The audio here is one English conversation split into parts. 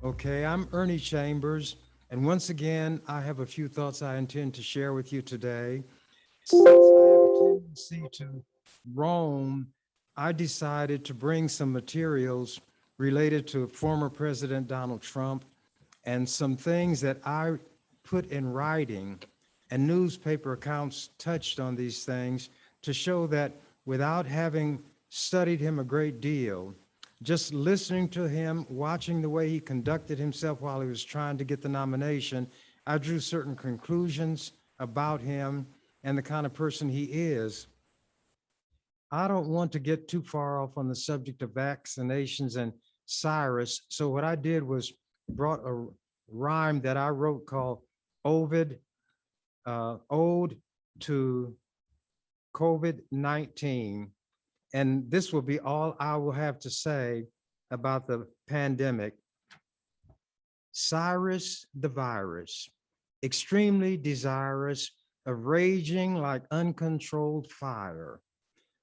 Okay, I'm Ernie Chambers, and once again, I have a few thoughts I intend to share with you today. Since I have a tendency to roam, I decided to bring some materials related to former President Donald Trump and some things that I put in writing, and newspaper accounts touched on these things to show that without having studied him a great deal, just listening to him, watching the way he conducted himself while he was trying to get the nomination, I drew certain conclusions about him and the kind of person he is. I don't want to get too far off on the subject of vaccinations and Cyrus. So what I did was brought a rhyme that I wrote called Ovid, Ode to COVID-19. And this will be all I will have to say about the pandemic. Cyrus the virus, extremely desirous of raging like uncontrolled fire.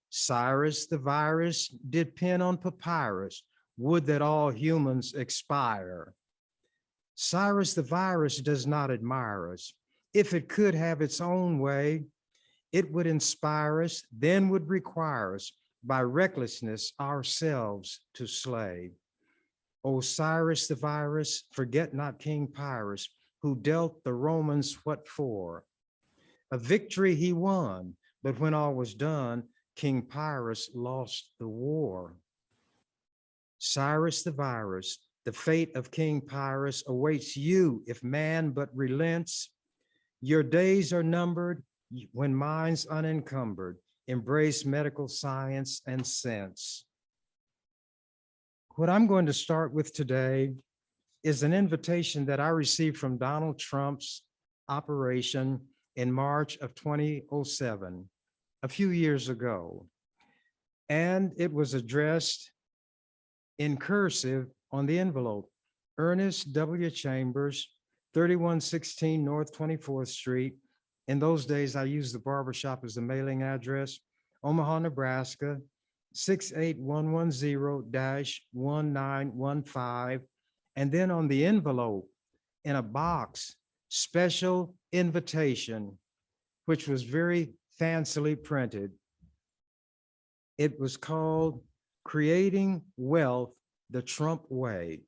Cyrus the virus did pen on papyrus, would that all humans expire. Cyrus the virus does not admire us. If it could have its own way, it would inspire us, then would require us by recklessness ourselves to slay. O Cyrus the virus, forget not King Pyrrhus, who dealt the Romans what for? A victory he won, but when all was done, King Pyrrhus lost the war. Cyrus the virus, the fate of King Pyrrhus awaits you if man but relents. Your days are numbered when minds unencumbered embrace medical science and sense. What I'm going to start with today is an invitation that I received from Donald Trump's operation in March of 2007, a few years ago. And it was addressed in cursive on the envelope, Ernest W. Chambers, 3116 North 24th Street. In those days, I used the barbershop as the mailing address, Omaha, Nebraska, 68110-1915. And then on the envelope, in a box, special invitation, which was very fancily printed. It was called Creating Wealth the Trump Way.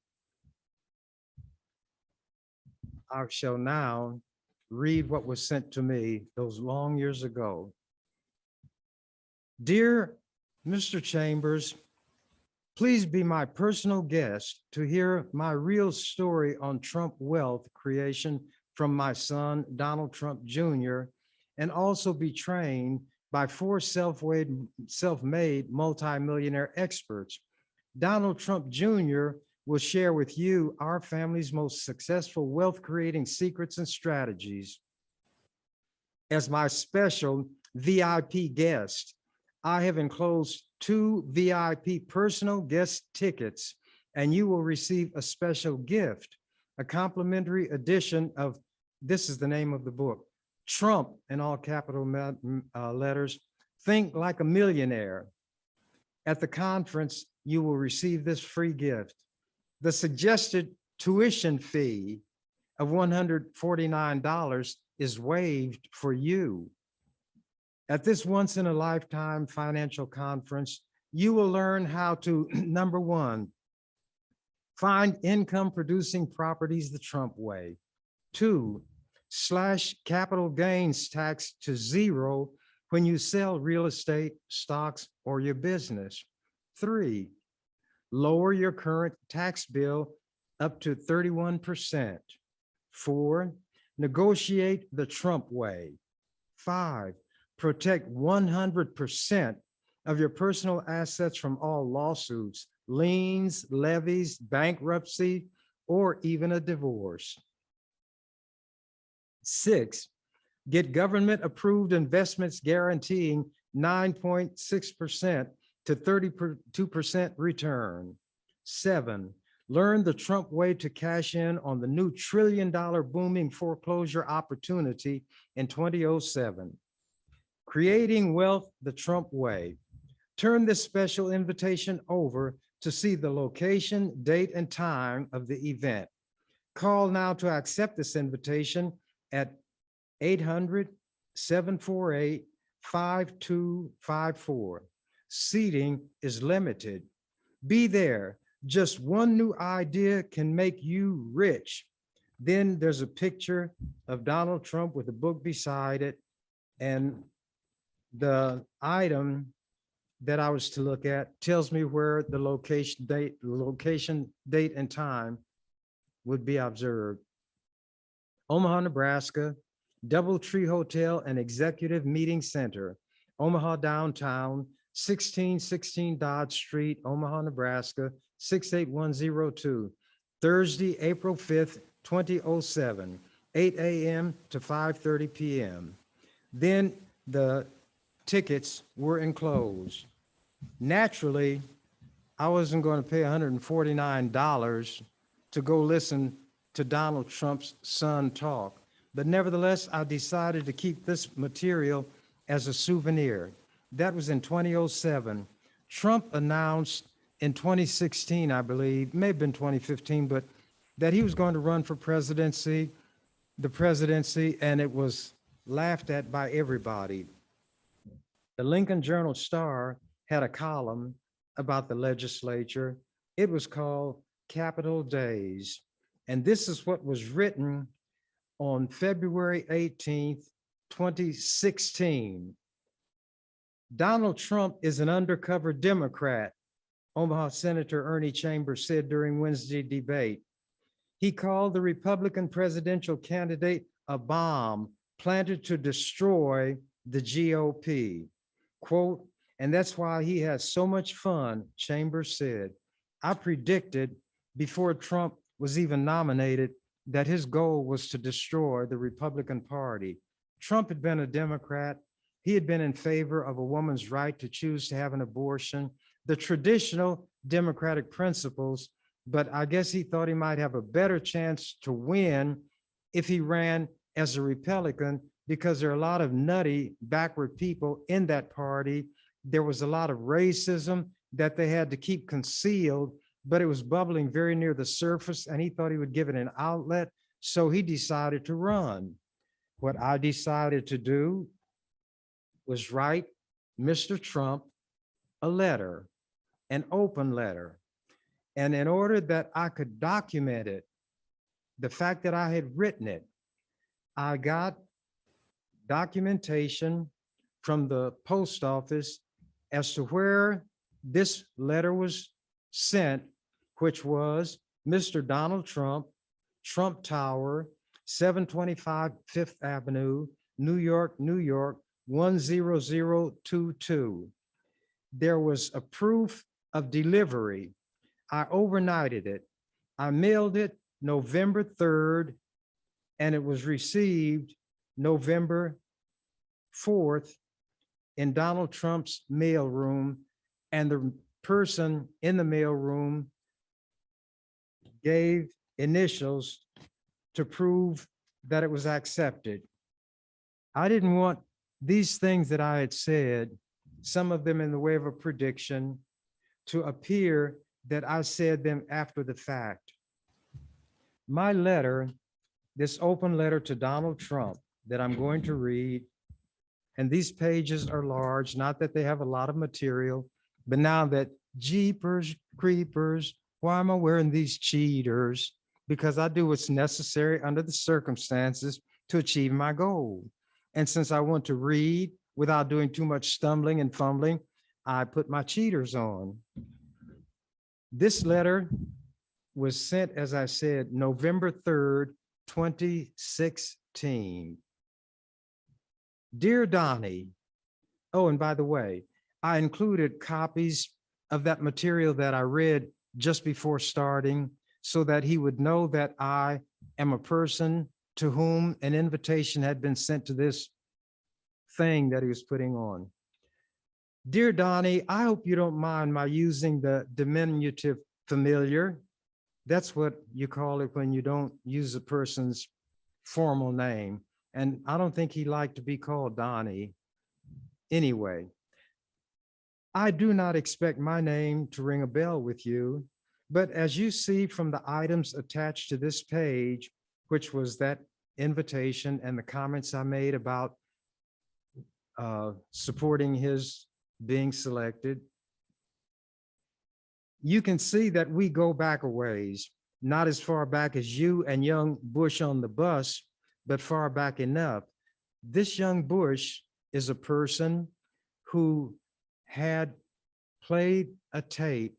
I shall now read what was sent to me those long years ago. Dear Mr. Chambers, please be my personal guest to hear my real story on Trump wealth creation from my son, Donald Trump Jr., and also be trained by 4 self-made multimillionaire experts. Donald Trump Jr. will share with you our family's most successful wealth creating secrets and strategies. As my special VIP guest, I have enclosed 2 VIP personal guest tickets, and you will receive a special gift, a complimentary edition of, this is the name of the book, Trump, in all capital letters, Think Like a Millionaire. At the conference, you will receive this free gift. The suggested tuition fee of $149 is waived for you. At this once-in-a-lifetime financial conference, you will learn how to, number 1, find income-producing properties the Trump way. 2, slash capital gains tax to 0 when you sell real estate, stocks, or your business. 3, lower your current tax bill up to 31%. 4, negotiate the Trump way. 5, protect 100% of your personal assets from all lawsuits, liens, levies, bankruptcy, or even a divorce. 6, get government-approved investments guaranteeing 9.6% to 32% return. 7, learn the Trump way to cash in on the new $1 trillion booming foreclosure opportunity in 2007. Creating Wealth the Trump Way. Turn this special invitation over to see the location, date, and time of the event. Call now to accept this invitation at 800-748-5254. Seating is limited. Be there. Just one new idea can make you rich. Then there's a picture of Donald Trump with a book beside it. And the item that I was to look at tells me where the location, date, and time would be observed. Omaha, Nebraska, Doubletree Hotel and Executive Meeting Center, Omaha Downtown, 1616 Dodge Street, Omaha, Nebraska, 68102. Thursday, April 5th, 2007, 8 a.m. to 5:30 p.m. Then the tickets were enclosed. Naturally, I wasn't going to pay $149 to go listen to Donald Trump's son talk. But nevertheless, I decided to keep this material as a souvenir. That was in 2007. Trump announced in 2016, I believe, may have been 2015, but that he was going to run for the presidency, and it was laughed at by everybody. The Lincoln Journal-Star had a column about the legislature. It was called Capitol Days. And this is what was written on February 18th, 2016. Donald Trump is an undercover Democrat, Omaha Senator Ernie Chambers said during Wednesday debate. He called the Republican presidential candidate a bomb planted to destroy the GOP. Quote, and that's why he has so much fun, Chambers said. I predicted before Trump was even nominated that his goal was to destroy the Republican Party. Trump had been a Democrat. He had been in favor of a woman's right to choose to have an abortion, the traditional Democratic principles, but I guess he thought he might have a better chance to win if he ran as a Republican, because there are a lot of nutty, backward people in that party. There was a lot of racism that they had to keep concealed, but it was bubbling very near the surface, and he thought he would give it an outlet, so he decided to run. What I decided to do was write Mr. Trump a letter, an open letter. And in order that I could document it, the fact that I had written it, I got documentation from the post office as to where this letter was sent, which was Mr. Donald Trump, Trump Tower, 725 Fifth Avenue, New York, New York, 10022. There was a proof of delivery. I overnighted it. I mailed it November 3rd, and it was received November 4th in Donald Trump's mailroom, and the person in the mailroom gave initials to prove that it was accepted. I didn't want these things that I had said, some of them in the way of a prediction, to appear that I said them after the fact. My letter, this open letter to Donald Trump that I'm going to read, and these pages are large, not that they have a lot of material, but now that jeepers, creepers, why am I wearing these cheaters? Because I do what's necessary under the circumstances to achieve my goal. And since I want to read without doing too much stumbling and fumbling, I put my cheaters on. This letter was sent, as I said, November 3rd, 2016. Dear Donnie, oh, and by the way, I included copies of that material that I read just before starting so that he would know that I am a person to whom an invitation had been sent to this thing that he was putting on. Dear Donnie, I hope you don't mind my using the diminutive familiar. That's what you call it when you don't use a person's formal name. And I don't think he liked to be called Donnie. Anyway, I do not expect my name to ring a bell with you, but as you see from the items attached to this page, which was that invitation and the comments I made about supporting his being selected, you can see that we go back a ways, not as far back as you and young Bush on the bus, but far back enough. This young Bush is a person who had played a tape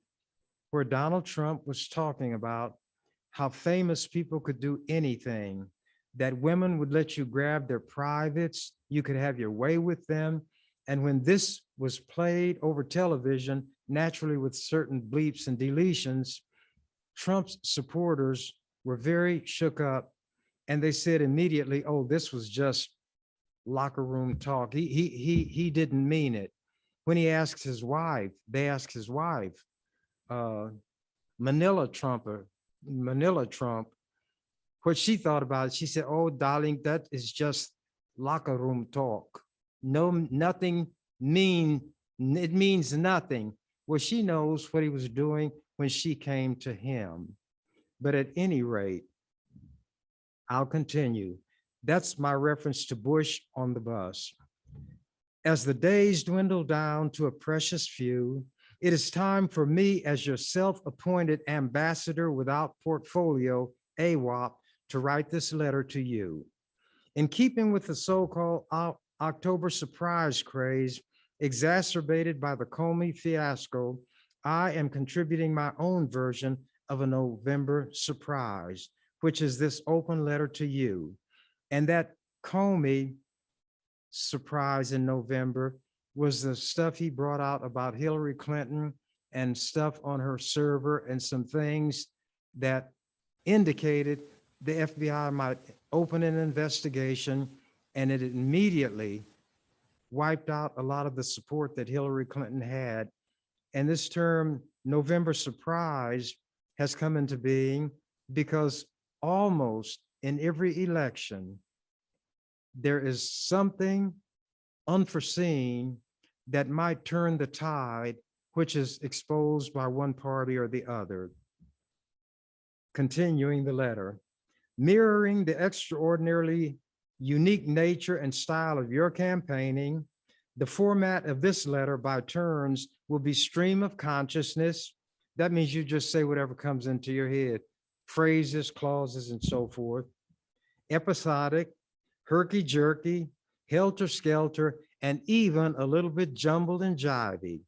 where Donald Trump was talking about how famous people could do anything, that women would let you grab their privates, you could have your way with them. And when this was played over television, naturally with certain bleeps and deletions, Trump's supporters were very shook up, and they said immediately, "Oh, this was just locker room talk. He didn't mean it." When he asked his wife, they asked his wife, Manila Trump, what she thought about it. She said, "Oh, darling, that is just locker room talk. No, nothing it means nothing." Well, she knows what he was doing when she came to him. But at any rate, I'll continue. That's my reference to Bush on the bus. As the days dwindle down to a precious few, it is time for me, as your self-appointed ambassador without portfolio, AWOP, to write this letter to you. In keeping with the so-called October surprise craze, exacerbated by the Comey fiasco, I am contributing my own version of a November surprise, which is this open letter to you. And that Comey surprise in November was the stuff he brought out about Hillary Clinton and stuff on her server and some things that indicated the FBI might open an investigation, and it immediately wiped out a lot of the support that Hillary Clinton had. And this term, November surprise, has come into being because almost in every election, there is something unforeseen that might turn the tide, which is exposed by one party or the other. Continuing the letter, mirroring the extraordinarily unique nature and style of your campaigning, the format of this letter by turns will be stream of consciousness. That means you just say whatever comes into your head, phrases, clauses, and so forth. Episodic, herky-jerky, helter-skelter, and even a little bit jumbled and jivey.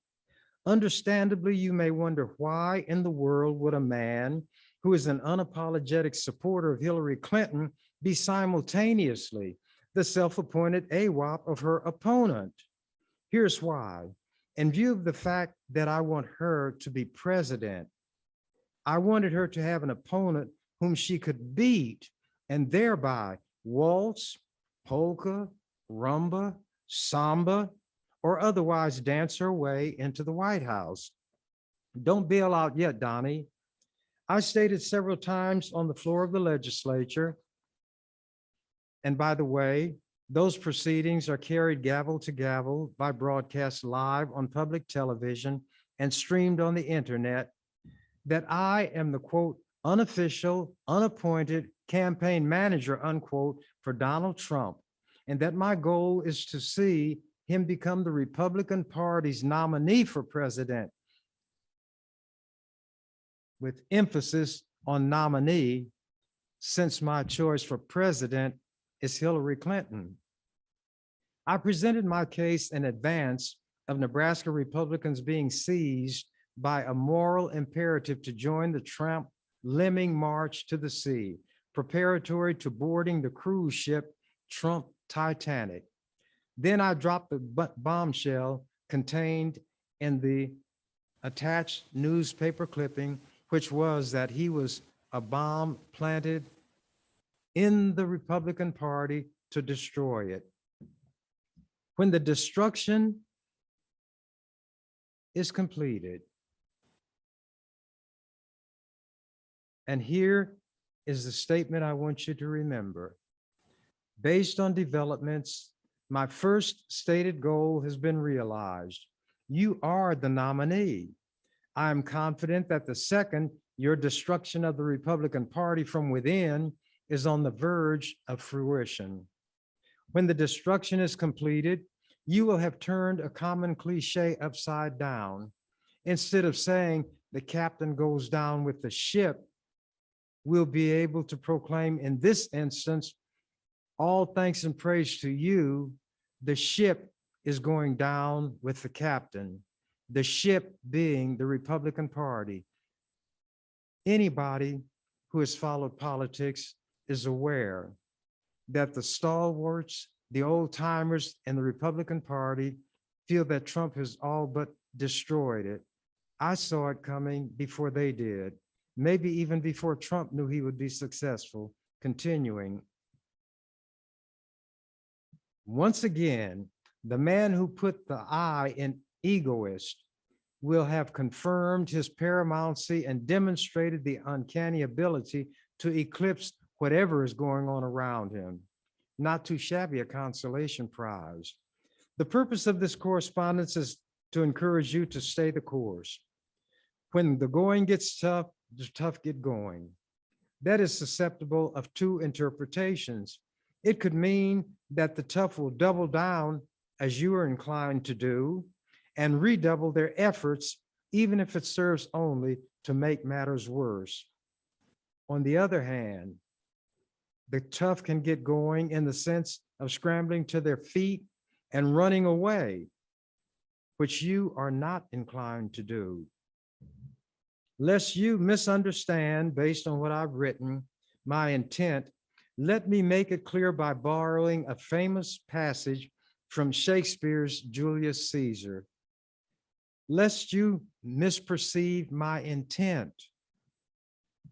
Understandably, you may wonder why in the world would a man who is an unapologetic supporter of Hillary Clinton be simultaneously the self-appointed AWOP of her opponent? Here's why. In view of the fact that I want her to be president, I wanted her to have an opponent whom she could beat and thereby waltz, polka, rumba, samba, or otherwise dance her way into the White House. Don't bail out yet, Donnie. I stated several times on the floor of the legislature, and by the way, those proceedings are carried gavel to gavel by broadcast live on public television and streamed on the internet, that I am the quote, unofficial, unappointed campaign manager, unquote, for Donald Trump, and that my goal is to see him become the Republican Party's nominee for president, with emphasis on nominee, since my choice for president is Hillary Clinton. I presented my case in advance of Nebraska Republicans being seized by a moral imperative to join the Trump lemming march to the sea, preparatory to boarding the cruise ship Trump Titanic. Then I dropped the bombshell contained in the attached newspaper clipping, which was that he was a bomb planted in the Republican Party to destroy it. When the destruction is completed, and here is the statement I want you to remember. Based on developments, my first stated goal has been realized. You are the nominee. I am confident that the second, your destruction of the Republican Party from within is on the verge of fruition. When the destruction is completed, you will have turned a common cliche upside down. Instead of saying the captain goes down with the ship, we'll be able to proclaim in this instance, all thanks and praise to you, the ship is going down with the captain, the ship being the Republican Party. Anybody who has followed politics is aware that the stalwarts, the old timers in the Republican Party feel that Trump has all but destroyed it. I saw it coming before they did, maybe even before Trump knew he would be successful. Continuing. Once again, the man who put the I in egoist will have confirmed his paramountcy and demonstrated the uncanny ability to eclipse whatever is going on around him. Not too shabby a consolation prize. The purpose of this correspondence is to encourage you to stay the course. When the going gets tough, the tough get going. That is susceptible of two interpretations. It could mean that the tough will double down, as you are inclined to do, and redouble their efforts, even if it serves only to make matters worse. On the other hand, the tough can get going in the sense of scrambling to their feet and running away, which you are not inclined to do. Lest you misunderstand based on what I've written, my intent, let me make it clear by borrowing a famous passage from Shakespeare's Julius Caesar. Lest you misperceive my intent.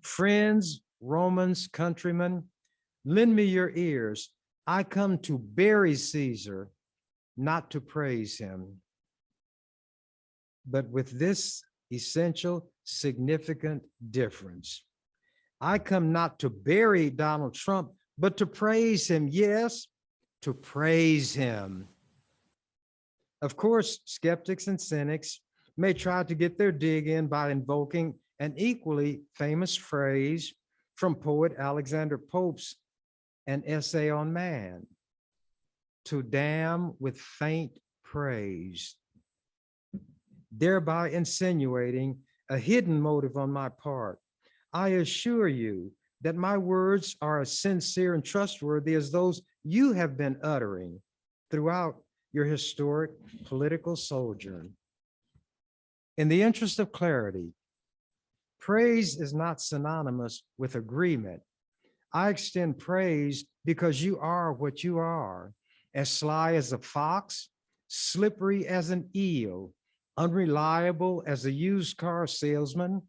Friends, Romans, countrymen, lend me your ears. I come to bury Caesar, not to praise him. But with this essential, significant difference. I come not to bury Donald Trump, but to praise him. Yes, to praise him. Of course, skeptics and cynics may try to get their dig in by invoking an equally famous phrase from poet Alexander Pope's An Essay on Man, to damn with faint praise, thereby insinuating a hidden motive on my part. I assure you that my words are as sincere and trustworthy as those you have been uttering throughout your historic political sojourn. In the interest of clarity, praise is not synonymous with agreement. I extend praise because you are what you are, as sly as a fox, slippery as an eel, unreliable as a used car salesman,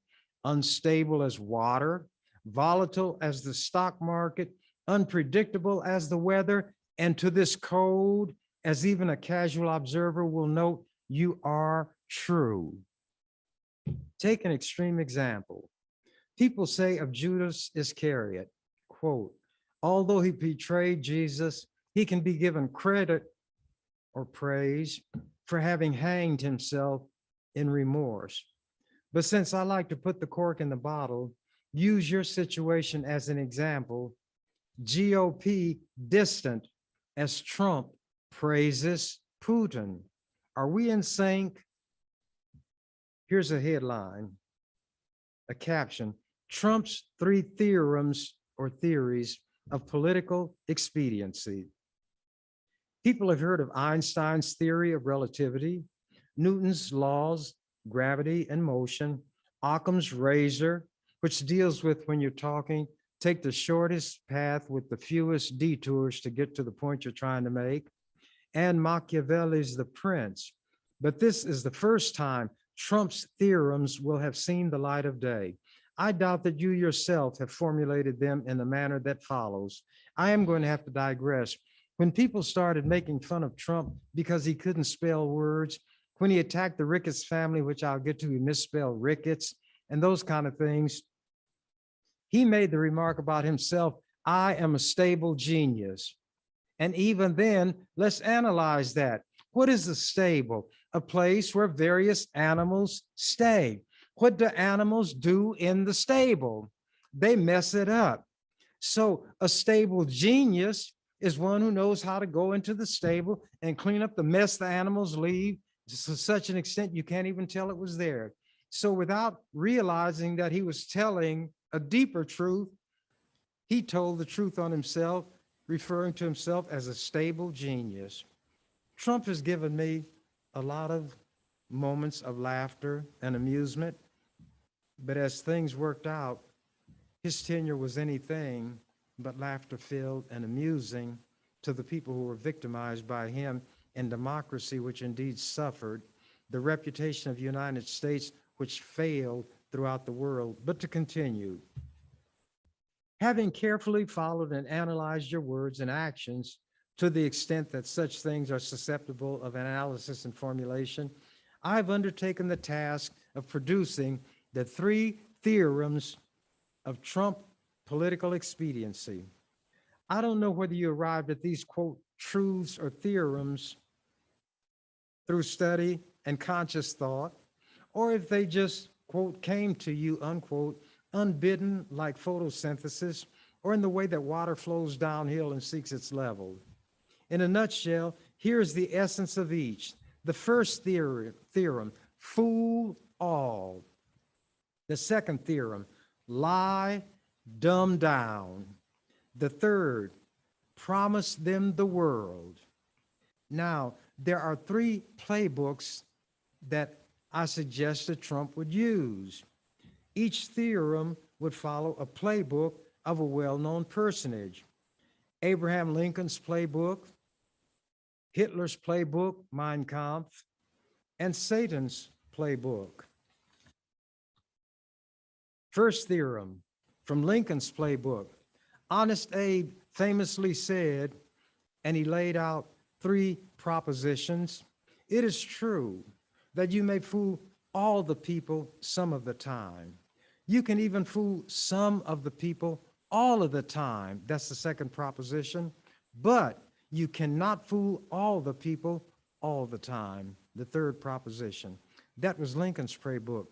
unstable as water, volatile as the stock market, unpredictable as the weather, and to this code, as even a casual observer will note, you are true. Take an extreme example. People say of Judas Iscariot, quote, although he betrayed Jesus, he can be given credit or praise for having hanged himself in remorse. But since I like to put the cork in the bottle, use your situation as an example. GOP distant as Trump praises Putin. Are we in sync? Here's a headline, a caption, Trump's 3 theorems or theories of political expediency. People have heard of Einstein's theory of relativity, Newton's laws, gravity and motion, Occam's razor, which deals with when you're talking, take the shortest path with the fewest detours to get to the point you're trying to make, and Machiavelli's The Prince. But this is the first time Trump's theorems will have seen the light of day. I doubt that you yourself have formulated them in the manner that follows. I am going to have to digress. When people started making fun of Trump because he couldn't spell words, when he attacked the Ricketts family, which I'll get to, he misspelled Ricketts and those kind of things, he made the remark about himself, I am a stable genius. And even then, let's analyze that. What is a stable? a place where various animals stay. What do animals do in the stable? They mess it up. So a stable genius is one who knows how to go into the stable and clean up the mess the animals leave to such an extent you can't even tell it was there. So without realizing that he was telling a deeper truth, he told the truth on himself, referring to himself as a stable genius. Trump has given me a lot of moments of laughter and amusement, but as things worked out, his tenure was anything but laughter-filled and amusing to the people who were victimized by him, and democracy, which indeed suffered, the reputation of the United States, which failed throughout the world. But to continue, having carefully followed and analyzed your words and actions to the extent that such things are susceptible of analysis and formulation, I've undertaken the task of producing the 3 theorems of Trump political expediency. I don't know whether you arrived at these, quote, truths or theorems through study and conscious thought, or if they just, quote, came to you, unquote, unbidden like photosynthesis, or in the way that water flows downhill and seeks its level. In a nutshell, here's the essence of each. The first theorem, fool all. The second theorem, lie, dumb down. The third, promise them the world. Now, there are 3 playbooks that I suggested Trump would use. Each theorem would follow a playbook of a well-known personage. Abraham Lincoln's playbook, Hitler's playbook, Mein Kampf, and Satan's playbook. First theorem from Lincoln's playbook. Honest Abe famously said, and he laid out 3 propositions. It is true that you may fool all the people some of the time. You can even fool some of the people all of the time. That's the second proposition. But you cannot fool all the people all the time. The third proposition. That was Lincoln's playbook.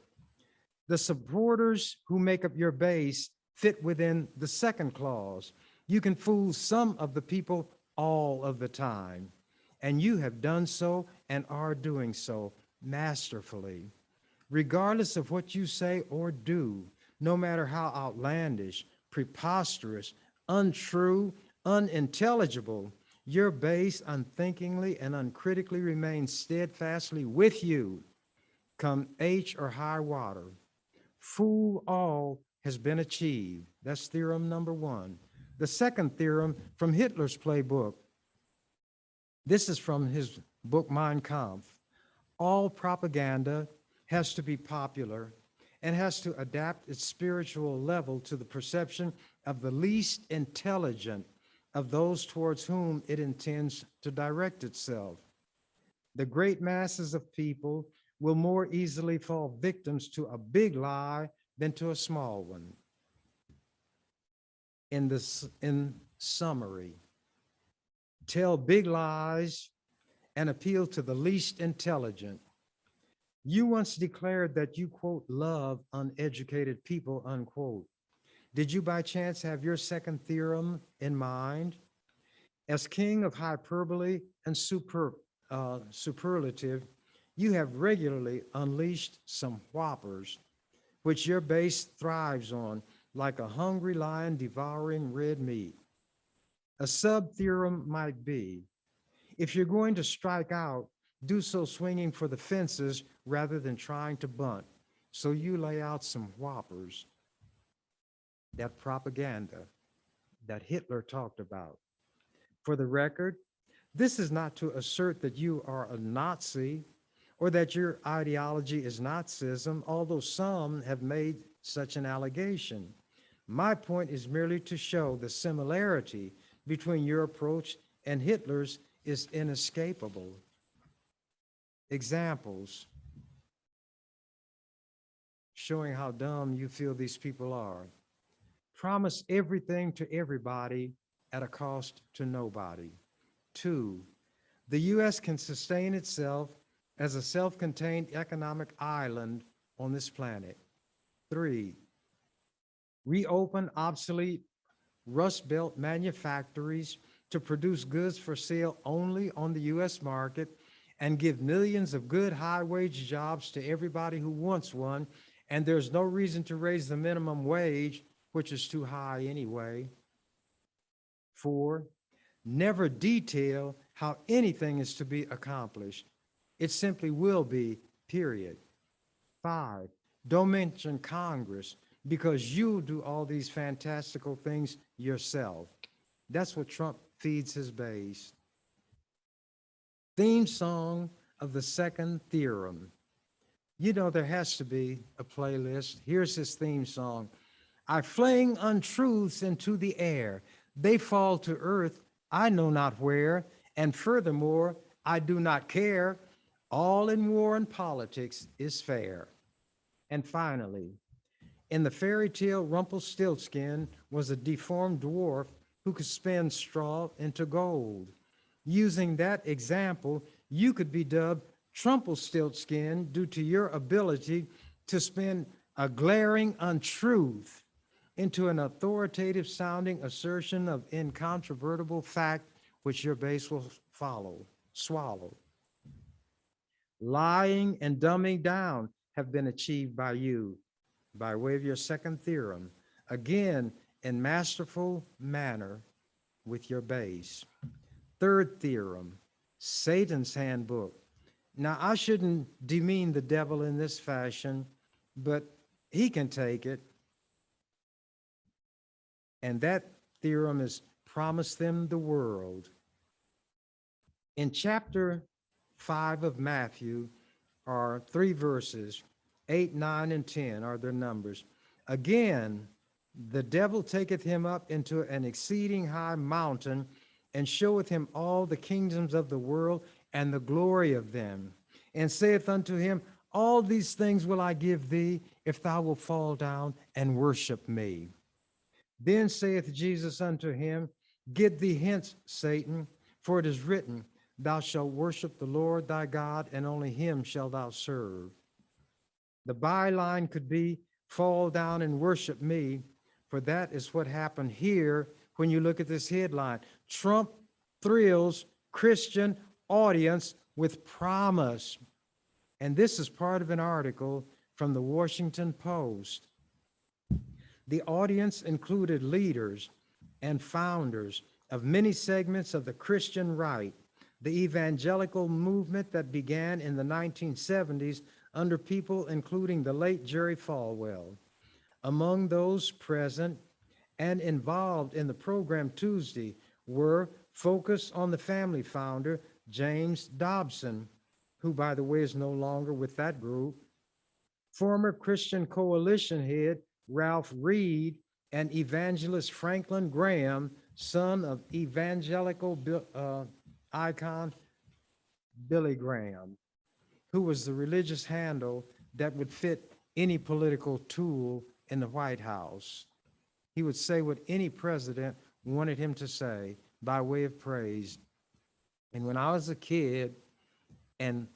The supporters who make up your base fit within the second clause. You can fool some of the people all of the time. And you have done so and are doing so masterfully. Regardless of what you say or do, no matter how outlandish, preposterous, untrue, unintelligible, your base unthinkingly and uncritically remains steadfastly with you, come H or high water. Fool all has been achieved. That's theorem number 1. The second theorem from Hitler's playbook. This is from his book, Mein Kampf. All propaganda has to be popular and has to adapt its spiritual level to the perception of the least intelligent of those towards whom it intends to direct itself. The great masses of people will more easily fall victims to a big lie than to a small one. In summary, tell big lies and appeal to the least intelligent. You once declared that you, quote, love uneducated people, unquote. Did you by chance have your second theorem in mind? As king of hyperbole and superlative, you have regularly unleashed some whoppers, which your base thrives on, like a hungry lion devouring red meat. A sub-theorem might be, if you're going to strike out, do so swinging for the fences rather than trying to bunt. So you lay out some whoppers, that propaganda that Hitler talked about. For the record, this is not to assert that you are a Nazi or that your ideology is Nazism, although some have made such an allegation. My point is merely to show the similarity between your approach and Hitler's is inescapable. Examples showing how dumb you feel these people are. Promise everything to everybody at a cost to nobody. 2, the U.S. can sustain itself as a self-contained economic island on this planet. 3, reopen obsolete Rust Belt manufactories to produce goods for sale only on the U.S. market and give millions of good high-wage jobs to everybody who wants one, and there's no reason to raise the minimum wage, which is too high anyway. 4, never detail how anything is to be accomplished. It simply will be, period. 5, don't mention Congress because you'll do all these fantastical things yourself. That's what Trump feeds his base. Theme song of the second theorem. You know, there has to be a playlist. Here's his theme song. I fling untruths into the air. They fall to earth, I know not where. And furthermore, I do not care. All in war and politics is fair. And finally, in the fairy tale, Rumpelstiltskin was a deformed dwarf who could spin straw into gold. Using that example, you could be dubbed Trumpelstiltskin due to your ability to spin a glaring untruth into an authoritative sounding assertion of incontrovertible fact, which your base will swallow. Lying and dumbing down have been achieved by you by way of your second theorem, again, in masterful manner with your base. Third theorem, Satan's handbook. Now, I shouldn't demean the devil in this fashion, but he can take it. And that theorem is promise them the world. In chapter 5 of Matthew are 3 verses, 8, 9, and 10 are their numbers. Again, the devil taketh him up into an exceeding high mountain and showeth him all the kingdoms of the world and the glory of them, and saith unto him, all these things will I give thee if thou wilt fall down and worship me. Then saith Jesus unto him, get thee hence, Satan, for it is written, thou shalt worship the Lord thy God, and only him shalt thou serve. The byline could be, fall down and worship me, for that is what happened here when you look at this headline. Trump thrills Christian audience with promise. And this is part of an article from the Washington Post. The audience included leaders and founders of many segments of the Christian right, the evangelical movement that began in the 1970s under people including the late Jerry Falwell. Among those present and involved in the program Tuesday were Focus on the Family founder, James Dobson, who, by the way, is no longer with that group, former Christian Coalition head, Ralph Reed, and evangelist Franklin Graham, son of evangelical icon Billy Graham, who was the religious handle that would fit any political tool in the White House. He would say what any president wanted him to say by way of praise. And when I was a kid and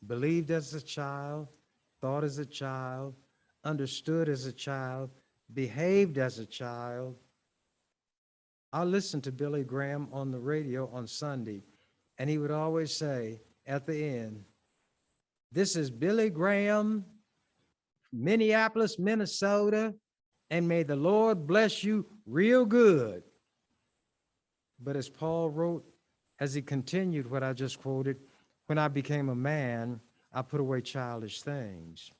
believed as a child, thought as a child, understood as a child, behaved as a child, I listened to Billy Graham on the radio on Sunday, and he would always say at the end, this is Billy Graham, Minneapolis, Minnesota, and may the Lord bless you real good. But as Paul wrote, as he continued what I just quoted, when I became a man, I put away childish things.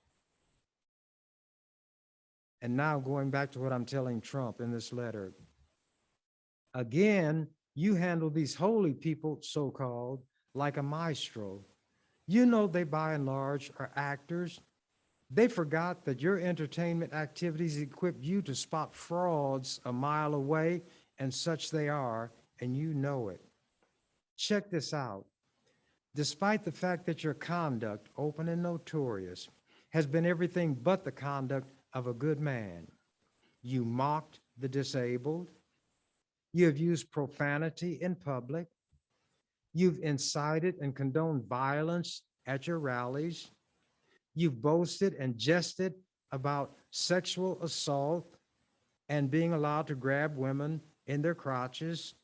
And now going back to what I'm telling Trump in this letter, again, you handle these holy people, so-called, like a maestro. You know they by and large are actors. They forgot that your entertainment activities equip you to spot frauds a mile away, and such they are, and you know it. Check this out. Despite the fact that your conduct, open and notorious, has been everything but the conduct of a good man, you mocked the disabled, you have used profanity in public, you've incited and condoned violence at your rallies. You've boasted and jested about sexual assault and being allowed to grab women in their crotches.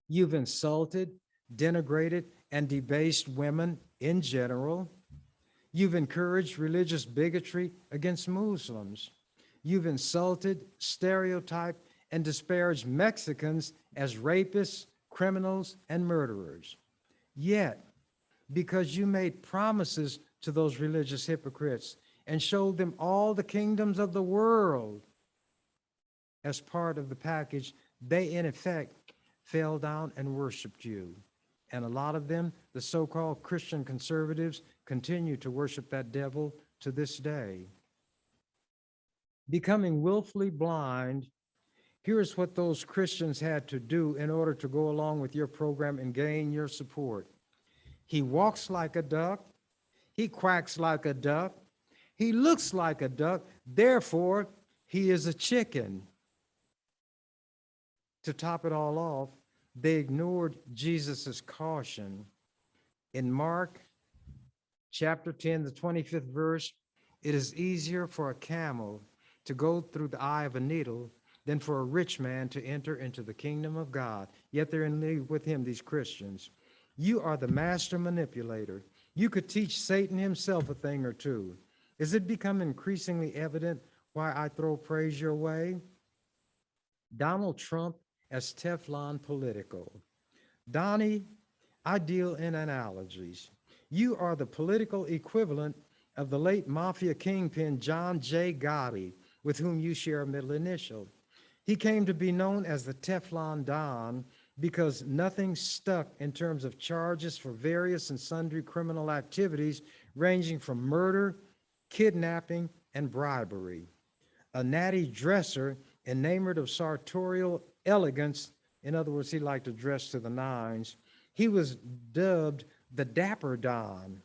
You've insulted, denigrated, and debased women in general. You've encouraged religious bigotry against Muslims. You've insulted, stereotyped, and disparaged Mexicans as rapists, criminals, and murderers. Yet, because you made promises to those religious hypocrites and showed them all the kingdoms of the world as part of the package, they in effect fell down and worshiped you. And a lot of them, the so-called Christian conservatives, continue to worship that devil to this day. Becoming willfully blind, here's what those Christians had to do in order to go along with your program and gain your support. He walks like a duck. He quacks like a duck. He looks like a duck. Therefore, he is a chicken. To top it all off, they ignored Jesus's caution. In Mark chapter 10, the 25th verse, it is easier for a camel to go through the eye of a needle than for a rich man to enter into the kingdom of God. Yet they're in league with him, these Christians. You are the master manipulator. You could teach Satan himself a thing or two. Is it become increasingly evident why I throw praise your way? Donald Trump as Teflon political. Donnie, I deal in analogies. You are the political equivalent of the late mafia kingpin John J. Gotti, with whom you share a middle initial. He came to be known as the Teflon Don because nothing stuck in terms of charges for various and sundry criminal activities ranging from murder, kidnapping, and bribery. A natty dresser enamored of sartorial elegance, in other words, he liked to dress to the nines, he was dubbed the Dapper Don.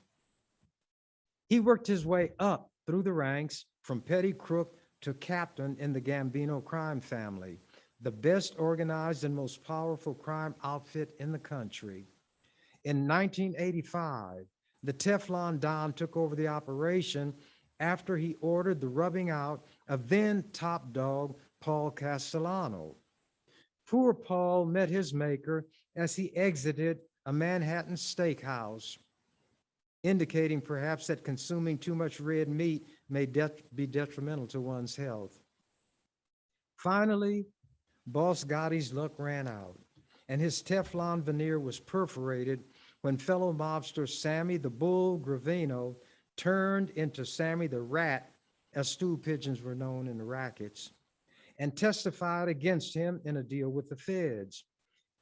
He worked his way up through the ranks from petty crook to captain in the Gambino crime family, the best organized and most powerful crime outfit in the country. In 1985, the Teflon Don took over the operation after he ordered the rubbing out of then top dog Paul Castellano. Poor Paul met his maker as he exited a Manhattan steakhouse, indicating perhaps that consuming too much red meat may be detrimental to one's health. Finally, Boss Gotti's luck ran out, and his Teflon veneer was perforated when fellow mobster Sammy the Bull Gravino turned into Sammy the Rat, as stool pigeons were known in the rackets, and testified against him in a deal with the feds.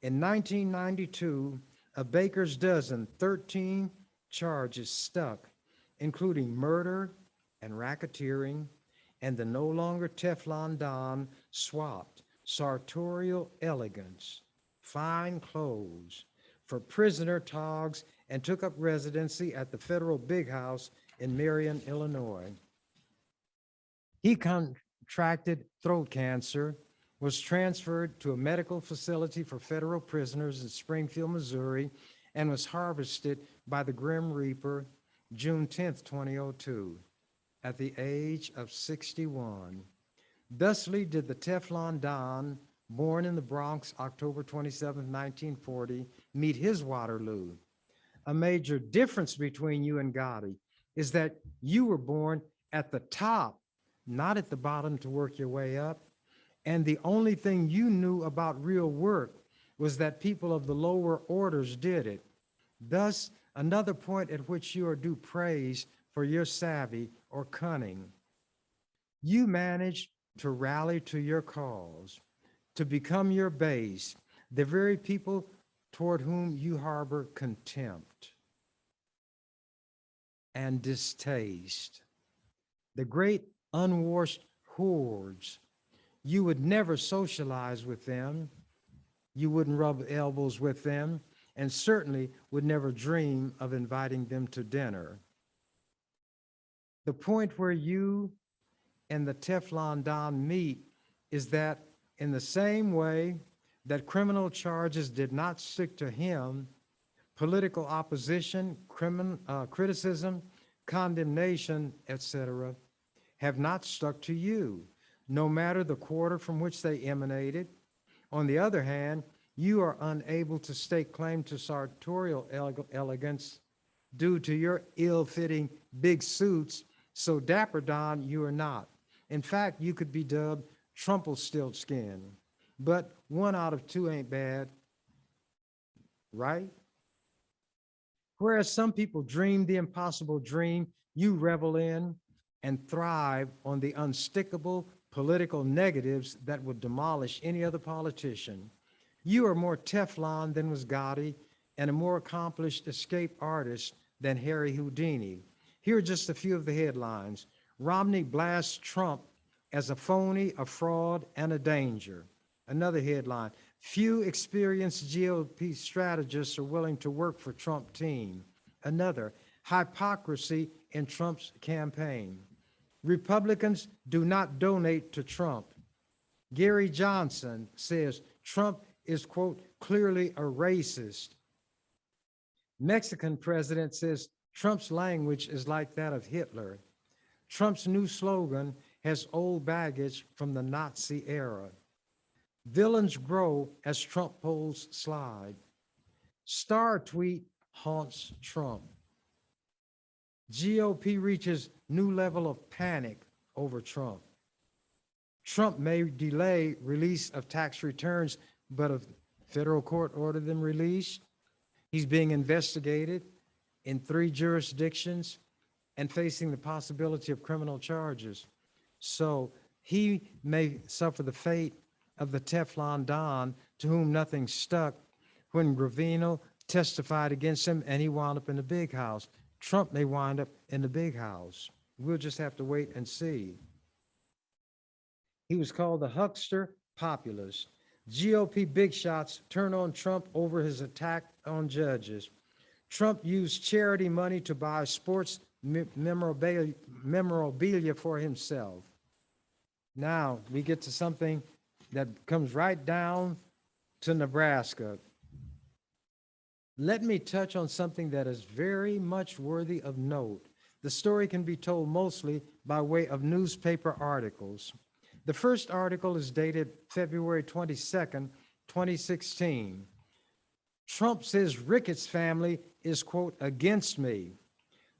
In 1992, a baker's dozen, 13 charges stuck, including murder and racketeering, and the no longer Teflon Don swapped sartorial elegance, fine clothes, for prisoner togs and took up residency at the federal big house in Marion, Illinois. He contracted throat cancer, was transferred to a medical facility for federal prisoners in Springfield, Missouri, and was harvested by the Grim Reaper June 10th, 2002, at the age of 61. Thusly did the Teflon Don, born in the Bronx October 27, 1940, meet his Waterloo. A major difference between you and Gotti is that you were born at the top, not at the bottom to work your way up. And the only thing you knew about real work was that people of the lower orders did it. Thus, another point at which you are due praise for your savvy or cunning. You managed to rally to your cause, to become your base, the very people toward whom you harbor contempt and distaste. The great unwashed hordes. You would never socialize with them. You wouldn't rub elbows with them, and certainly would never dream of inviting them to dinner. The point where you and the Teflon Don meet is that in the same way that criminal charges did not stick to him, political opposition, criticism, condemnation, etc., have not stuck to you, no matter the quarter from which they emanated. On the other hand, you are unable to stake claim to sartorial elegance due to your ill-fitting big suits, so Dapper Don, you are not. In fact, you could be dubbed Trumpelstiltskin, but 1 out of 2 ain't bad, right? Whereas some people dream the impossible dream, you revel in and thrive on the unstickable political negatives that would demolish any other politician. You are more Teflon than was Gotti and a more accomplished escape artist than Harry Houdini. Here are just a few of the headlines. Romney blasts Trump as a phony, a fraud, and a danger. Another headline, few experienced GOP strategists are willing to work for Trump team. Another, hypocrisy in Trump's campaign. Republicans do not donate to Trump. Gary Johnson says Trump is, quote, clearly a racist. Mexican president says Trump's language is like that of Hitler. Trump's new slogan has old baggage from the Nazi era. Villains grow as Trump polls slide. Star tweet haunts Trump. GOP reaches new level of panic over Trump. Trump may delay release of tax returns, but a federal court ordered them released. He's being investigated in 3 jurisdictions and facing the possibility of criminal charges. So he may suffer the fate of the Teflon Don to whom nothing stuck when Gravino testified against him and he wound up in the big house. Trump may wind up in the big house. We'll just have to wait and see. He was called the huckster populist. GOP big shots turn on Trump over his attack on judges. Trump used charity money to buy sports memorabilia for himself. Now we get to something that comes right down to Nebraska. Let me touch on something that is very much worthy of note. The story can be told mostly by way of newspaper articles. The first article is dated February 22nd, 2016. Trump says Ricketts family is, quote, against me.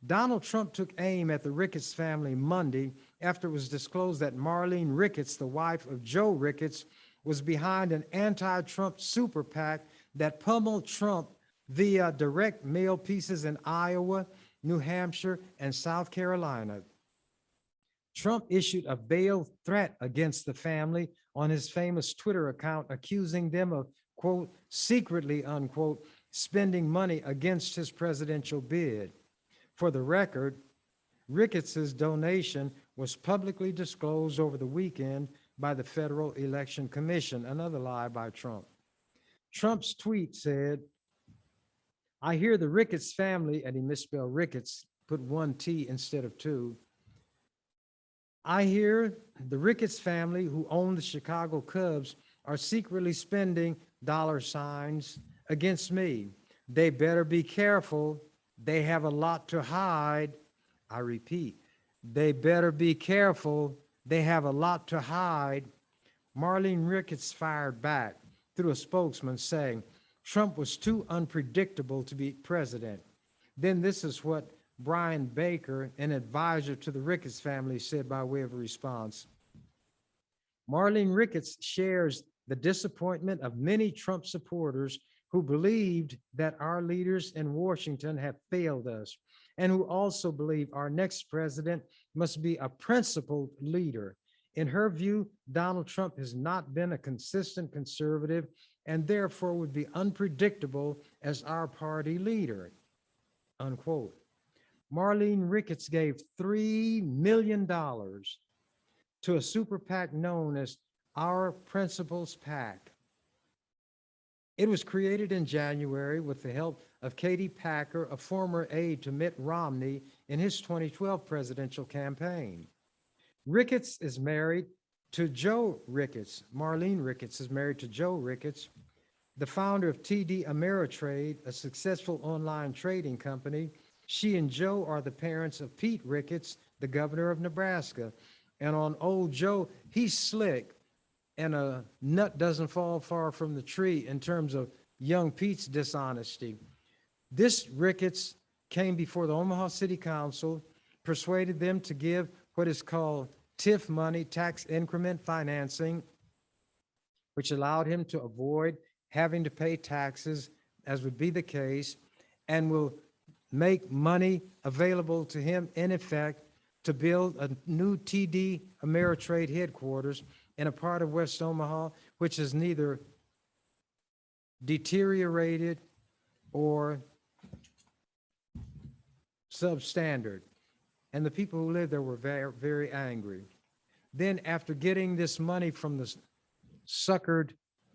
Donald Trump took aim at the Ricketts family Monday after it was disclosed that Marlene Ricketts, the wife of Joe Ricketts, was behind an anti-Trump super PAC that pummeled Trump via direct mail pieces in Iowa, New Hampshire, and South Carolina. Trump issued a veiled threat against the family on his famous Twitter account, accusing them of, quote, secretly, unquote, spending money against his presidential bid. For the record, Ricketts's donation was publicly disclosed over the weekend by the Federal Election Commission, another lie by Trump. Trump's tweet said, I hear the Ricketts family, and he misspelled Ricketts, put 1 T instead of 2. I hear the Ricketts family who own the Chicago Cubs are secretly spending $ against me. They better be careful. They have a lot to hide. I repeat, they better be careful. They have a lot to hide. Marlene Ricketts fired back through a spokesman saying, Trump was too unpredictable to be president. Then this is what Brian Baker, an advisor to the Ricketts family, said by way of a response. Marlene Ricketts shares the disappointment of many Trump supporters who believed that our leaders in Washington have failed us, and who also believe our next president must be a principled leader. In her view, Donald Trump has not been a consistent conservative and therefore would be unpredictable as our party leader, unquote. Marlene Ricketts gave $3 million to a super PAC known as Our Principles PAC. It was created in January with the help of Katie Packer, a former aide to Mitt Romney in his 2012 presidential campaign. Ricketts is married to Joe Ricketts. Marlene Ricketts is married to Joe Ricketts, the founder of TD Ameritrade, a successful online trading company. She and Joe are the parents of Pete Ricketts, the governor of Nebraska. And on old Joe, he's slick, and a nut doesn't fall far from the tree in terms of young Pete's dishonesty. This Ricketts came before the Omaha City Council, persuaded them to give what is called TIF money, tax increment financing, which allowed him to avoid having to pay taxes, as would be the case, and will make money available to him in effect to build a new TD Ameritrade headquarters in a part of West Omaha, which is neither deteriorated or substandard. And the people who lived there were very, very angry. Then after getting this money from the suckered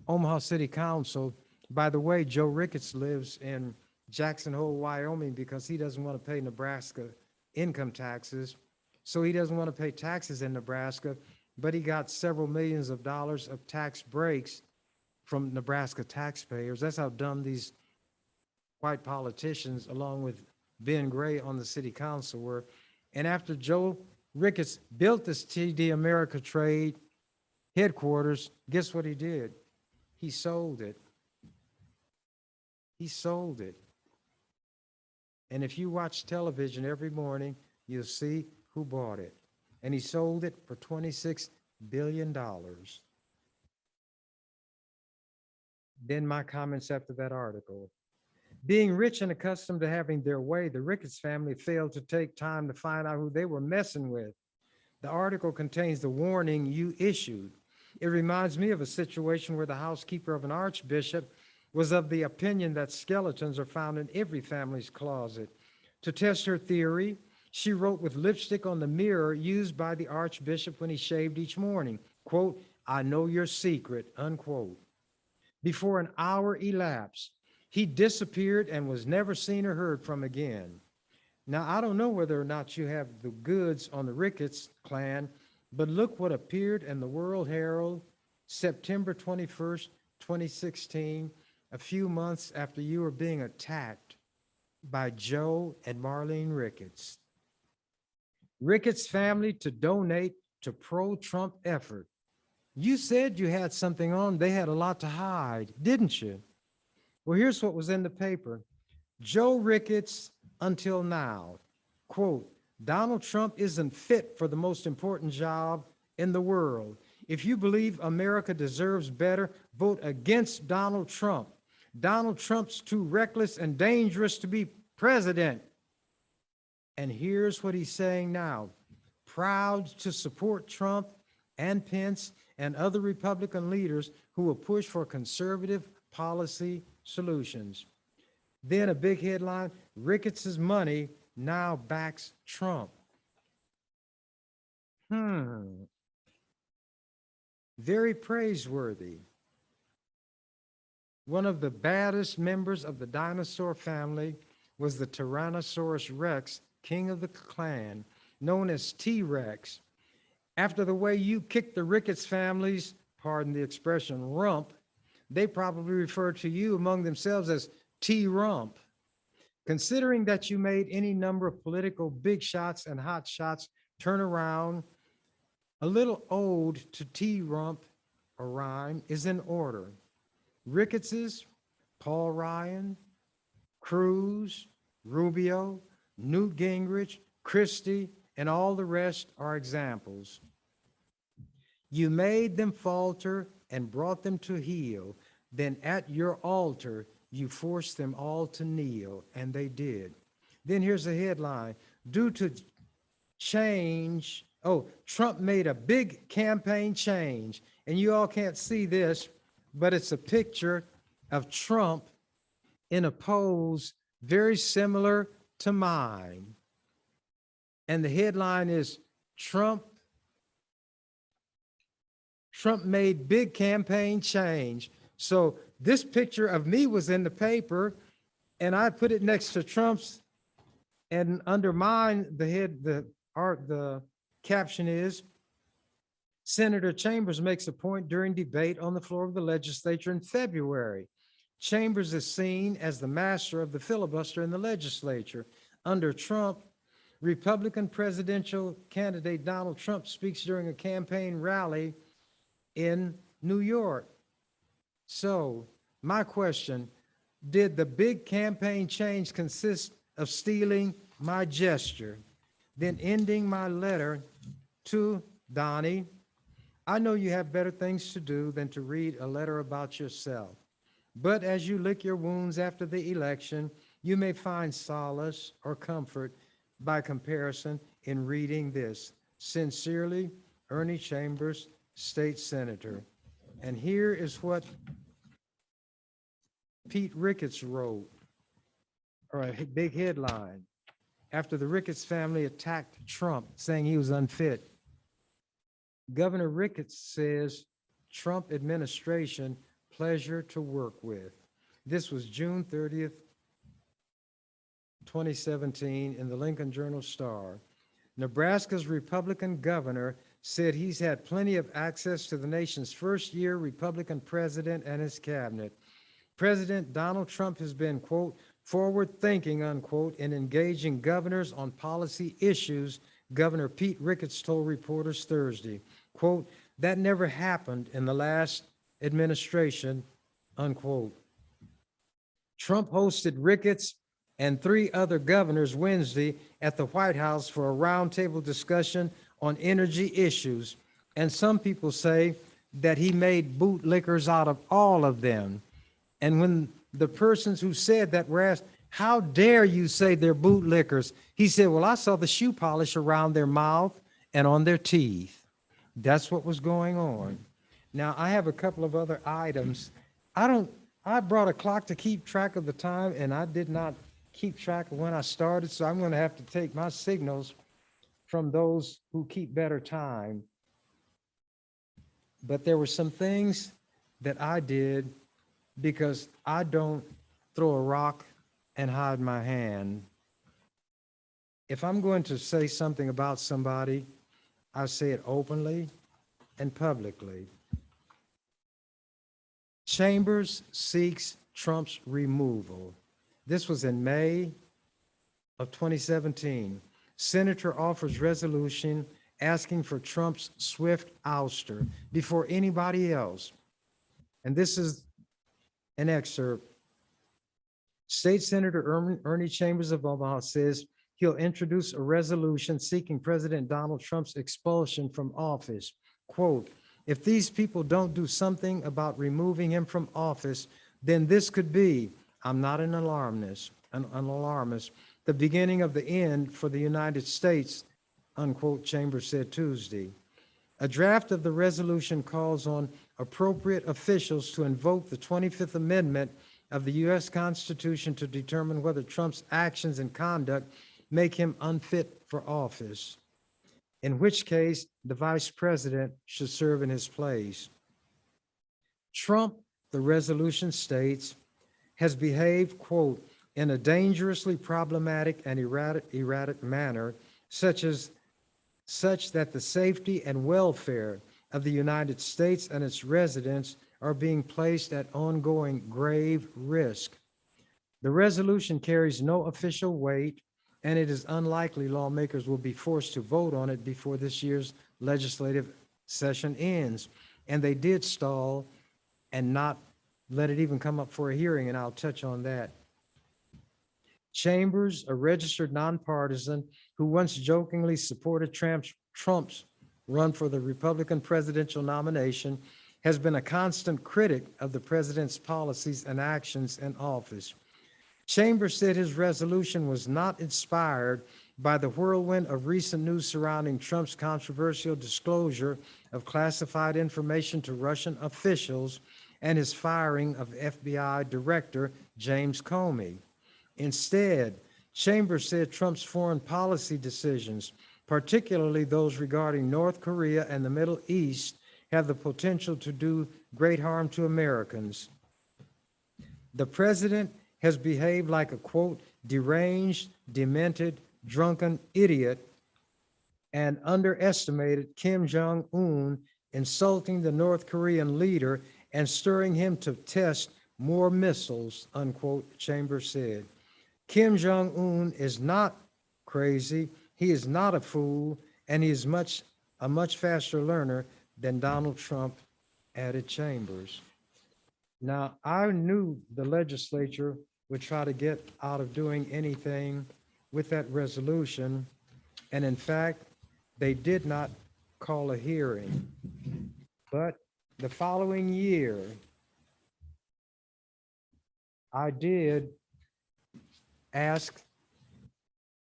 Omaha City Council, by the way, Joe Ricketts lives in Jackson Hole, Wyoming, because he doesn't want to pay Nebraska income taxes. So he doesn't want to pay taxes in Nebraska, but he got several millions of dollars of tax breaks from Nebraska taxpayers. That's how dumb these white politicians, along with Ben Gray on the city council, were. And after Joe Ricketts built this TD Ameritrade headquarters, guess what he did? He sold it. He sold it. And if you watch television every morning, you'll see who bought it. And he sold it for $26 billion. Then my comments after that article. Being rich and accustomed to having their way, the Ricketts family failed to take time to find out who they were messing with. The article contains the warning you issued. It reminds me of a situation where the housekeeper of an archbishop was of the opinion that skeletons are found in every family's closet. To test her theory, she wrote with lipstick on the mirror used by the archbishop when he shaved each morning, quote, "I know your secret," unquote. Before an hour elapsed, he disappeared and was never seen or heard from again. Now, I don't know whether or not you have the goods on the Ricketts clan, but look what appeared in the World Herald, September 21st, 2016, a few months after you were being attacked by Joe and Marlene Ricketts. Ricketts family to donate to pro-Trump effort. You said you had something on. They had a lot to hide, didn't you? Well, here's what was in the paper. Joe Ricketts until now, quote, "Donald Trump isn't fit for the most important job in the world. If you believe America deserves better, vote against Donald Trump. Donald Trump's too reckless and dangerous to be president." And here's what he's saying now. Proud to support Trump and Pence and other Republican leaders who will push for conservative policy solutions. Then a big headline, Ricketts' money now backs Trump. Very praiseworthy. One of the baddest members of the dinosaur family was the Tyrannosaurus Rex, king of the clan, known as T-Rex. After the way you kicked the Ricketts families, pardon the expression, rump, they probably refer to you among themselves as T-Rump. Considering that you made any number of political big shots and hot shots turn around, a little ode to T-Rump, a rhyme, is in order. Ricketts's, Paul Ryan, Cruz, Rubio, Newt Gingrich, Christie, and all the rest are examples. You made them falter and brought them to heel. Then at your altar, you forced them all to kneel, and they did. Then here's a headline. Due to change, Trump made a big campaign change. And you all can't see this, but it's a picture of Trump in a pose very similar to mine. And the headline is Trump made big campaign change. So this picture of me was in the paper, and I put it next to Trump's, and under mine, the caption is, Senator Chambers makes a point during debate on the floor of the legislature in February. Chambers is seen as the master of the filibuster in the legislature. Under Trump, Republican presidential candidate Donald Trump speaks during a campaign rally in New York. So, my question, did the big campaign change consist of stealing my gesture, then ending my letter to Donnie? I know you have better things to do than to read a letter about yourself. But as you lick your wounds after the election, you may find solace or comfort by comparison in reading this. Sincerely, Ernie Chambers, State Senator. And here is what Pete Ricketts wrote, or a big headline, after the Ricketts family attacked Trump, saying he was unfit. Governor Ricketts says, Trump administration, pleasure to work with. This was June 30th, 2017 in the Lincoln Journal-Star. Nebraska's Republican governor said he's had plenty of access to the nation's first-year Republican president and his cabinet. President Donald Trump has been, quote, forward-thinking, unquote, in engaging governors on policy issues, Governor Pete Ricketts told reporters Thursday. Quote, that never happened in the last administration, unquote. Trump hosted Ricketts and 3 other governors Wednesday at the White House for a roundtable discussion on energy issues. And some people say that he made bootlickers out of all of them. And when the persons who said that were asked, how dare you say they're bootlickers? He said, well, I saw the shoe polish around their mouth and on their teeth. That's what was going on. Now, I have a couple of other items. I brought a clock to keep track of the time, and I did not keep track of when I started, so I'm going to have to take my signals from those who keep better time. But there were some things that I did because I don't throw a rock and hide my hand. If I'm going to say something about somebody, I say it openly and publicly. Chambers seeks Trump's removal. This was in May of 2017. Senator offers resolution asking for Trump's swift ouster before anybody else. And this is an excerpt. State Senator Ernie Chambers of Omaha says he'll introduce a resolution seeking President Donald Trump's expulsion from office. Quote, if these people don't do something about removing him from office, then this could be, I'm not an alarmist, the beginning of the end for the United States, unquote, Chambers said Tuesday. A draft of the resolution calls on appropriate officials to invoke the 25th Amendment of the U.S. Constitution to determine whether Trump's actions and conduct make him unfit for office, in which case the vice president should serve in his place. Trump, the resolution states, has behaved, quote, in a dangerously problematic and erratic manner, such that the safety and welfare of the United States and its residents are being placed at ongoing grave risk. The resolution carries no official weight, and it is unlikely lawmakers will be forced to vote on it before this year's legislative session ends. And they did stall and not let it even come up for a hearing, and I'll touch on that. Chambers, a registered nonpartisan who once jokingly supported Trump's run for the Republican presidential nomination, has been a constant critic of the president's policies and actions in office. Chambers said his resolution was not inspired by the whirlwind of recent news surrounding Trump's controversial disclosure of classified information to Russian officials and his firing of FBI Director James Comey. Instead, Chambers said Trump's foreign policy decisions, particularly those regarding North Korea and the Middle East, have the potential to do great harm to Americans. The president has behaved like a, quote, deranged, demented, drunken idiot and underestimated Kim Jong-un, insulting the North Korean leader and stirring him to test more missiles, unquote, Chambers said. Kim Jong-un is not crazy. He is not a fool, and he is a much faster learner than Donald Trump, added Chambers. Now, I knew the legislature would try to get out of doing anything with that resolution, and in fact, they did not call a hearing. But the following year, I did ask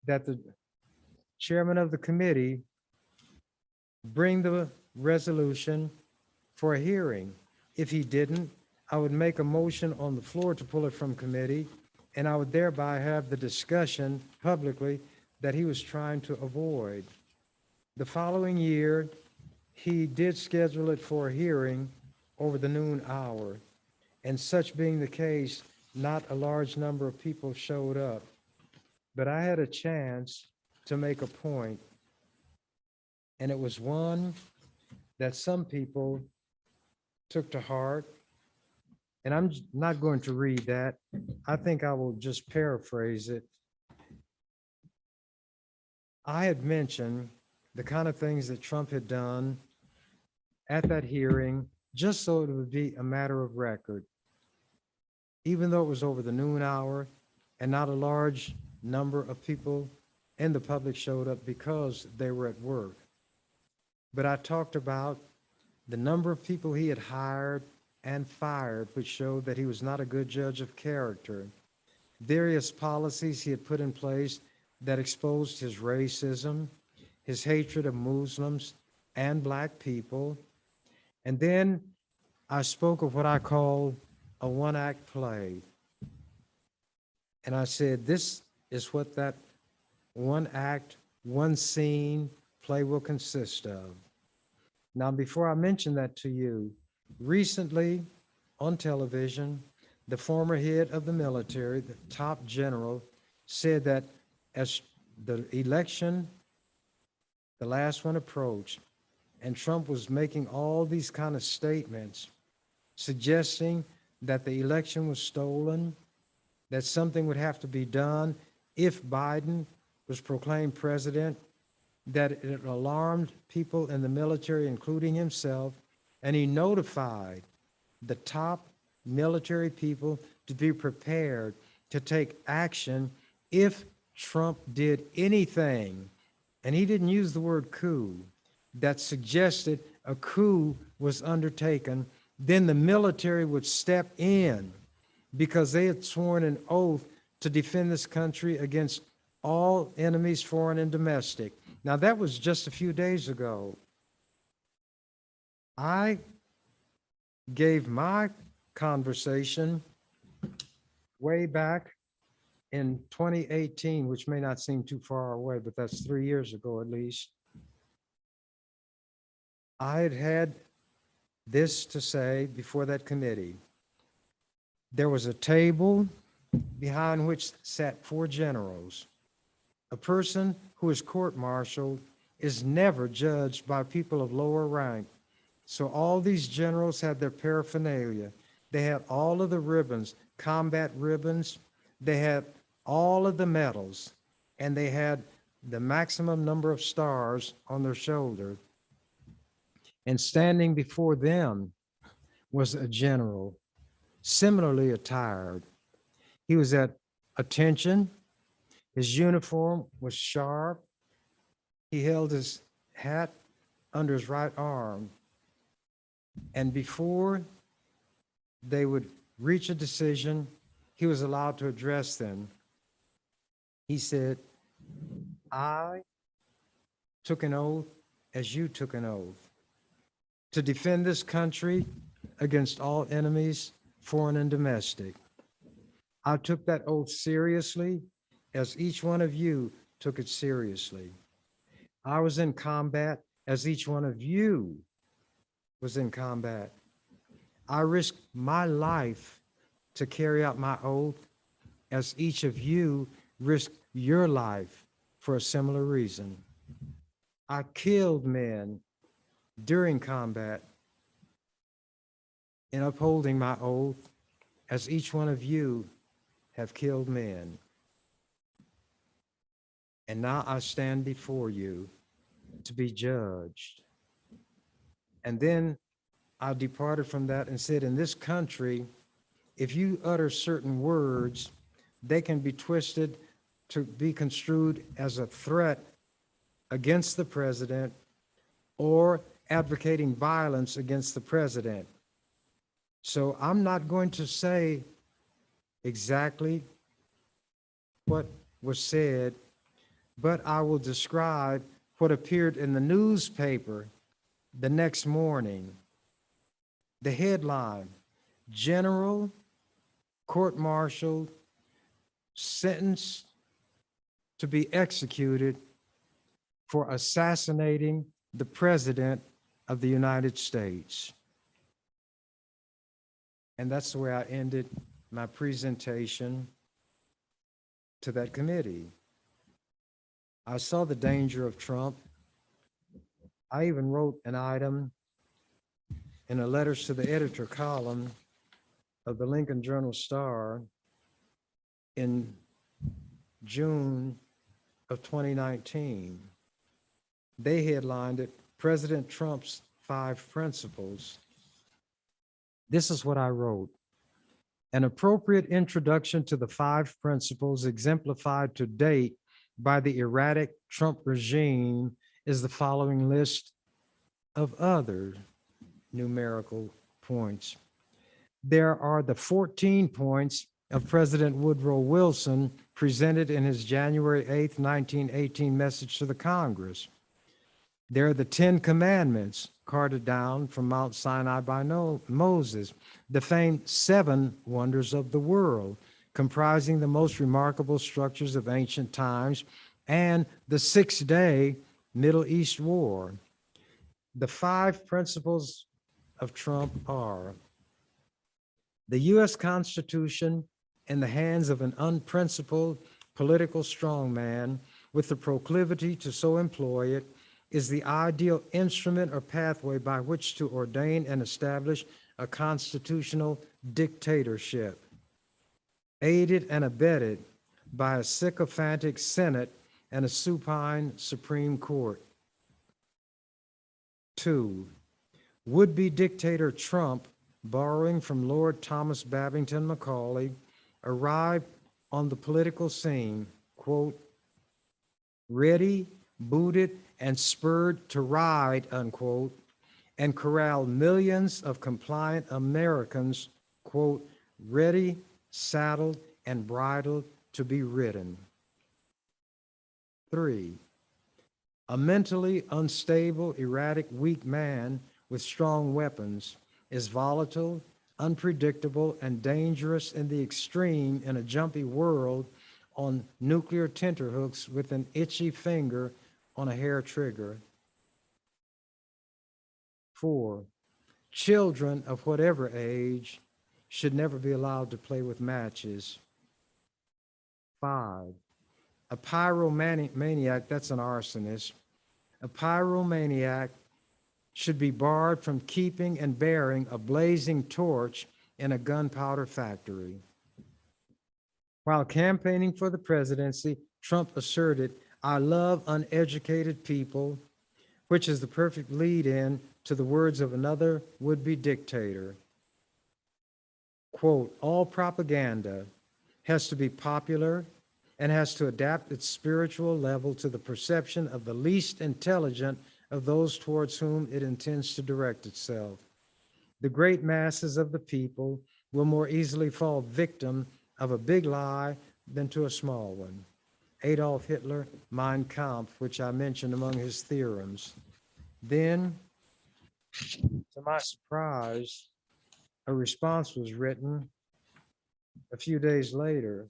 that the chairman of the committee bring the resolution for a hearing. If he didn't, I would make a motion on the floor to pull it from committee, and I would thereby have the discussion publicly that he was trying to avoid. The following year, he did schedule it for a hearing over the noon hour, and such being the case, not a large number of people showed up. But I had a chance to make a point, and it was one that some people took to heart. And I'm not going to read that. I think I will just paraphrase it. I had mentioned the kind of things that Trump had done at that hearing, just so it would be a matter of record. Even though it was over the noon hour and not a large number of people in the public showed up because they were at work. But I talked about the number of people he had hired and fired, which showed that he was not a good judge of character. Various policies he had put in place that exposed his racism, his hatred of Muslims and Black people. And then I spoke of what I call a one-act play. And I said, this is what that one act, one scene play will consist of. Now, before I mention that to you, recently on television, the former head of the military, the top general, said that as the election, the last one approached, and Trump was making all these kind of statements, suggesting that the election was stolen, that something would have to be done if Biden was proclaimed president, that it alarmed people in the military, including himself, and he notified the top military people to be prepared to take action if Trump did anything, and he didn't use the word coup, that suggested a coup was undertaken, then the military would step in because they had sworn an oath to defend this country against all enemies, foreign and domestic. Now, that was just a few days ago. I gave my conversation way back in 2018, which may not seem too far away, but that's 3 years ago at least. I had had this to say before that committee. There was a table behind which sat 4 generals. A person who is court-martialed is never judged by people of lower rank. So all these generals had their paraphernalia. They had all of the ribbons, combat ribbons. They had all of the medals, and they had the maximum number of stars on their shoulder. And standing before them was a general, similarly attired. He was at attention. His uniform was sharp. He held his hat under his right arm. And before they would reach a decision, he was allowed to address them. He said, I took an oath as you took an oath to defend this country against all enemies, foreign and domestic. I took that oath seriously as each one of you took it seriously. I was in combat as each one of you was in combat. I risked my life to carry out my oath as each of you risked your life for a similar reason. I killed men during combat in upholding my oath as each one of you have killed men. And now I stand before you to be judged. And then I departed from that and said, in this country, if you utter certain words, they can be twisted to be construed as a threat against the president or advocating violence against the president. So I'm not going to say exactly what was said, but I will describe what appeared in the newspaper the next morning. The headline, General Court-Martialed, sentenced to be executed for assassinating the President of the United States. And that's the way I ended my presentation to that committee. I saw the danger of Trump. I even wrote an item in a letters to the editor column of the Lincoln Journal-Star in June of 2019. They headlined it, President Trump's 5 Principles. This is what I wrote. An appropriate introduction to the 5 principles exemplified to date by the erratic Trump regime is the following list of other numerical points. There are the 14 points of President Woodrow Wilson presented in his January 8th, 1918 message to the Congress. There are the 10 commandments carted down from Mount Sinai by Moses, the famed 7 wonders of the world, comprising the most remarkable structures of ancient times, and the 6-day Middle East War. The 5 principles of Trump are: the U.S. Constitution in the hands of an unprincipled political strongman with the proclivity to so employ it is the ideal instrument or pathway by which to ordain and establish a constitutional dictatorship, aided and abetted by a sycophantic Senate and a supine Supreme Court. 2, would-be dictator Trump, borrowing from Lord Thomas Babington Macaulay, arrived on the political scene, quote, ready, booted, and spurred to ride, unquote, and corralled millions of compliant Americans, quote, ready, saddled, and bridled to be ridden. 3, a mentally unstable, erratic, weak man with strong weapons is volatile, unpredictable, and dangerous in the extreme in a jumpy world on nuclear tenterhooks with an itchy finger on a hair trigger. 4, children of whatever age should never be allowed to play with matches. 5, a pyromaniac, that's an arsonist, a pyromaniac should be barred from keeping and bearing a blazing torch in a gunpowder factory. While campaigning for the presidency, Trump asserted, I love uneducated people, which is the perfect lead-in to the words of another would-be dictator. Quote, all propaganda has to be popular and has to adapt its spiritual level to the perception of the least intelligent of those towards whom it intends to direct itself. The great masses of the people will more easily fall victim of a big lie than to a small one. Adolf Hitler, Mein Kampf, which I mentioned among his theorems. Then, to my surprise, a response was written a few days later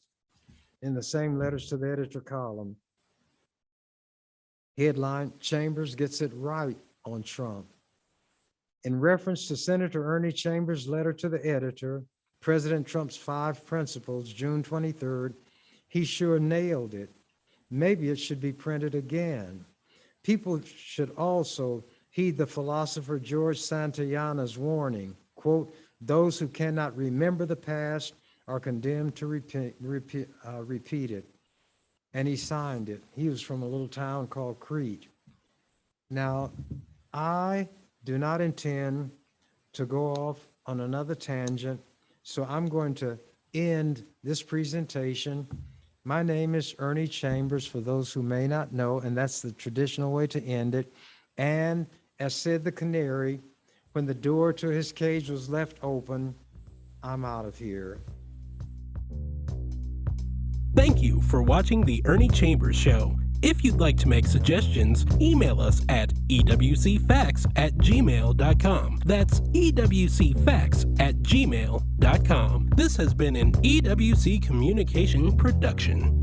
in the same letters to the editor column. Headline, Chambers gets it right on Trump. In reference to Senator Ernie Chambers' letter to the editor, President Trump's 5 principles, June 23rd, he sure nailed it. Maybe it should be printed again. People should also heed the philosopher George Santayana's warning, quote, Those who cannot remember the past are condemned to repeat it. And he signed it. He was from a little town called Crete. Now, I do not intend to go off on another tangent, so I'm going to end this presentation. My name is Ernie Chambers, for those who may not know, and that's the traditional way to end it. And as said the canary, when the door to his cage was left open, I'm out of here. Thank you for watching the Ernie Chambers Show. If you'd like to make suggestions, email us at ewcfacts@gmail.com. That's ewcfacts@gmail.com. This has been an EWC Communication production.